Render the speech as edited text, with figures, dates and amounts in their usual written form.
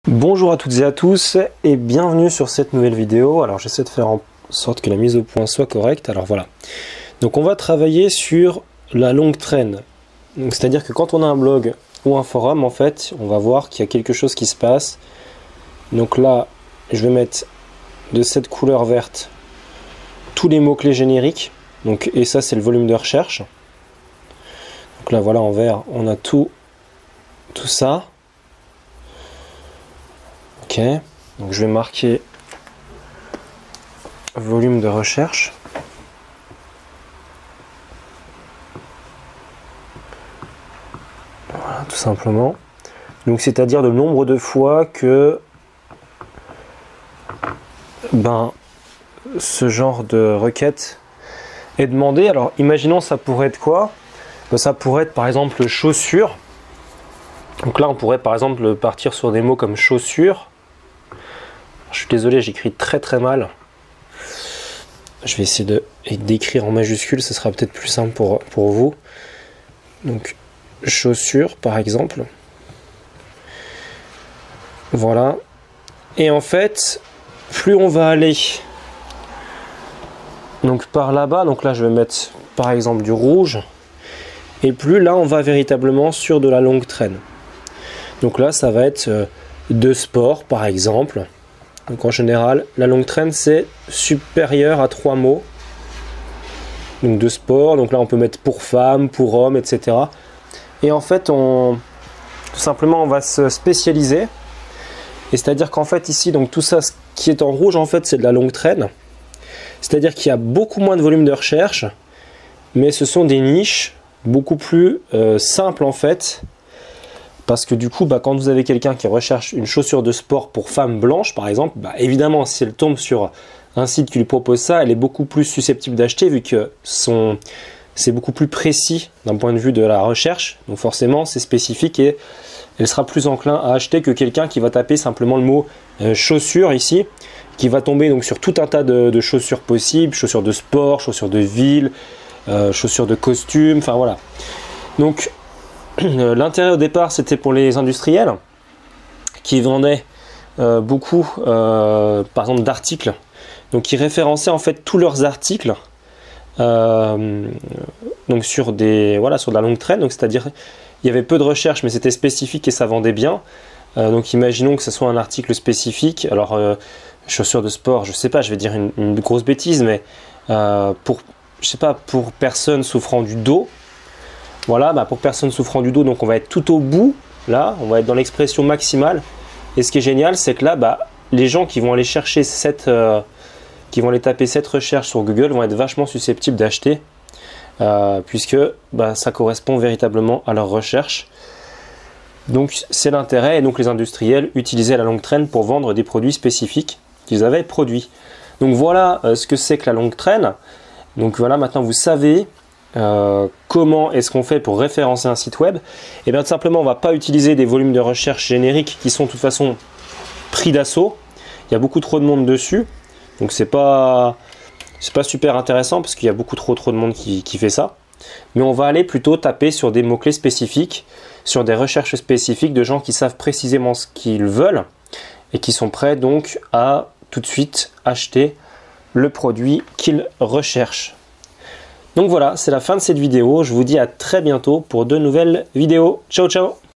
Bonjour à toutes et à tous et bienvenue sur cette nouvelle vidéo. Alors j'essaie de faire en sorte que la mise au point soit correcte. Alors voilà, donc on va travailler sur la longue traîne. C'est-à-dire que quand on a un blog ou un forum, en fait, on va voir qu'il y a quelque chose qui se passe. Donc là, je vais mettre de cette couleur verte tous les mots-clés génériques. Donc, et ça, c'est le volume de recherche. Donc là, voilà, en vert, on a tout ça. Ok, donc je vais marquer volume de recherche. Voilà, tout simplement. Donc c'est-à-dire le nombre de fois que ce genre de requête est demandé. Alors imaginons, ça pourrait être quoi? Ça pourrait être par exemple chaussures. Donc là on pourrait par exemple partir sur des mots comme chaussures. Je suis désolé, j'écris très mal. Je vais essayer d'écrire en majuscule, ce sera peut-être plus simple pour vous. Donc chaussures par exemple. Voilà. Et en fait, plus on va aller donc par là-bas, donc là je vais mettre par exemple du rouge, et plus là on va véritablement sur de la longue traîne. Donc là ça va être de sport par exemple. Donc en général, la longue traîne c'est supérieur à 3 mots. Donc de sport, donc là on peut mettre pour femme, pour homme, etc. Et en fait, tout simplement on va se spécialiser. Et c'est-à-dire qu'en fait ici, donc tout ça ce qui est en rouge, en fait c'est de la longue traîne. C'est-à-dire qu'il y a beaucoup moins de volume de recherche, mais ce sont des niches beaucoup plus simples en fait. Parce que du coup, quand vous avez quelqu'un qui recherche une chaussure de sport pour femme blanche, par exemple, évidemment, si elle tombe sur un site qui lui propose ça, elle est beaucoup plus susceptible d'acheter vu que c'est beaucoup plus précis d'un point de vue de la recherche. Donc forcément, c'est spécifique et elle sera plus enclin à acheter que quelqu'un qui va taper simplement le mot chaussure ici, qui va tomber donc sur tout un tas de chaussures possibles, chaussures de sport, chaussures de ville, chaussures de costume, enfin voilà. Donc l'intérêt au départ c'était pour les industriels qui vendaient beaucoup par exemple d'articles, donc qui référençaient en fait tous leurs articles donc sur de la longue traîne, donc c'est-à-dire il y avait peu de recherche mais c'était spécifique et ça vendait bien. Donc imaginons que ce soit un article spécifique, alors chaussures de sport, je sais pas, je vais dire une grosse bêtise, mais pour personnes souffrant du dos. Voilà, pour personnes souffrant du dos, donc on va être tout au bout, là, on va être dans l'expression maximale. Et ce qui est génial, c'est que là, les gens qui vont aller chercher qui vont aller taper cette recherche sur Google vont être vachement susceptibles d'acheter, puisque ça correspond véritablement à leur recherche. Donc c'est l'intérêt, et donc les industriels utilisaient la longue traîne pour vendre des produits spécifiques qu'ils avaient produits. Donc voilà ce que c'est que la longue traîne. Donc voilà, maintenant vous savez comment est-ce qu'on fait pour référencer un site web. Et bien tout simplement, on ne va pas utiliser des volumes de recherche génériques qui sont de toute façon pris d'assaut. Il y a beaucoup trop de monde dessus, donc c'est pas super intéressant parce qu'il y a beaucoup trop de monde qui fait ça. Mais on va aller plutôt taper sur des mots-clés spécifiques, sur des recherches spécifiques de gens qui savent précisément ce qu'ils veulent et qui sont prêts donc à tout de suite acheter le produit qu'ils recherchent. Donc voilà, c'est la fin de cette vidéo. Je vous dis à très bientôt pour de nouvelles vidéos. Ciao ciao!